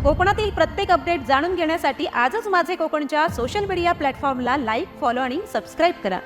कोकणातील प्रत्येक अपडेट जाणून घेण्यासाठी आजच माझे कोकणच्या सोशल मीडिया प्लॅटफॉर्मला लाईक, फॉलो आणि सबस्क्राईब करा।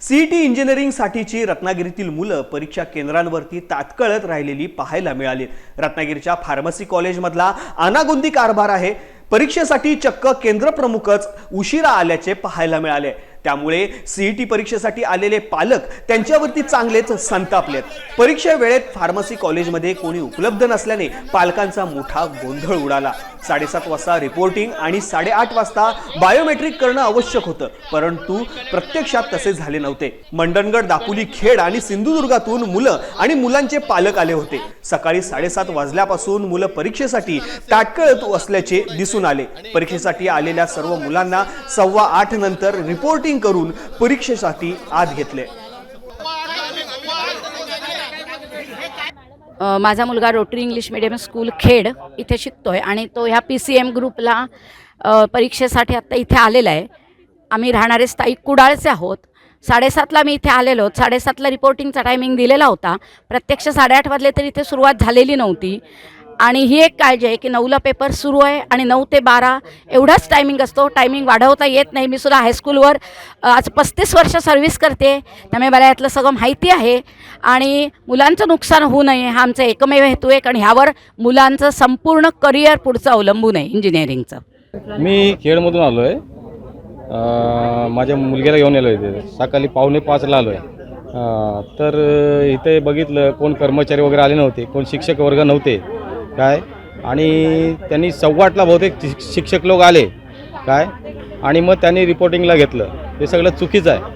सीईटी इंजिनिअरिंगसाठीची रत्नागिरीतील मुलं परीक्षा केंद्रांवरती तात्काळत राहिलेली पाहायला मिळाली। रत्नागिरीच्या फार्मसी कॉलेजमधला अनागोंदी कारभार आहे। परीक्षेसाठी चक्क केंद्रप्रमुखच उशिरा आल्याचे पाहायला मिळाले। त्यामुळे सीईटी परीक्षेसाठी आलेले पालक त्यांच्यावरती चांगलेच संतापलेत। परीक्षे वेळेत फार्मसी कॉलेजमध्ये कोणी उपलब्ध नसल्याने पालकांचा मोठा गोंधळ उडाला। 7:30 वाजता रिपोर्टिंग आणि 8:30 वाजता बायोमेट्रिक करणं आवश्यक होतं, परंतु प्रत्यक्षात तसे झाले नव्हते। मंडणगड, दापोली, खेड आणि सिंधुदुर्गातून मुलं आणि मुलांचे पालक आले होते। सकाळी 7:30 वाजल्यापासून मुलं परीक्षेसाठी ताटकळत असल्याचे दिसून आले। परीक्षेसाठी आलेल्या सर्व मुलांना 8:15 नंतर रिपोर्टिंग करून परीक्षेसाठी आत घेतले। माझा मुलगा rotary English medium school Khed इथे शिकतोय आणि तो ह्या PCM ग्रुपला परीक्षेसाठी आत्ता इथे आलेला आहे। आम्ही राहणारे स्थायिक कुडाळचे आहोत। 7:30ला मी इथे आलेलो। 7:30ला रिपोर्टिंगचा टायमिंग दिलेला होता। प्रत्यक्ष 8:30 वाजले तरी इथे सुरुवात झालेली नव्हती। आणि ही एक काळजी आहे की 9ला पेपर सुरू आहे आणि 9 ते 12 एवढाच टायमिंग असतो। टायमिंग वाढवता येत नाही। मी सुद्धा हायस्कूलवर आज 35 वर्ष सर्व्हिस करते, त्यामुळे मला यातलं सगळं माहिती आहे। आणि मुलांचं नुकसान होऊ नये हा आमचा एकमेव हेतू आहे, कारण ह्यावर मुलांचं संपूर्ण करिअर पुढचं अवलंबून आहे इंजिनिअरिंगचं। मी खेडमधून आलो आहे। माझ्या मुलग्याला घेऊन आलो आहे। सकाळी 4:45ला आलो आहे। तर इथे बघितलं कोण कर्मचारी वगैरे आले नव्हते, कोण शिक्षक वर्ग नव्हते काय, आणि त्यांनी 8:15ला बहुतेक शिक्षक लोक आले काय, आणि मग त्यांनी रिपोर्टिंगला घेतलं। हे सगळं चुकीचं आहे।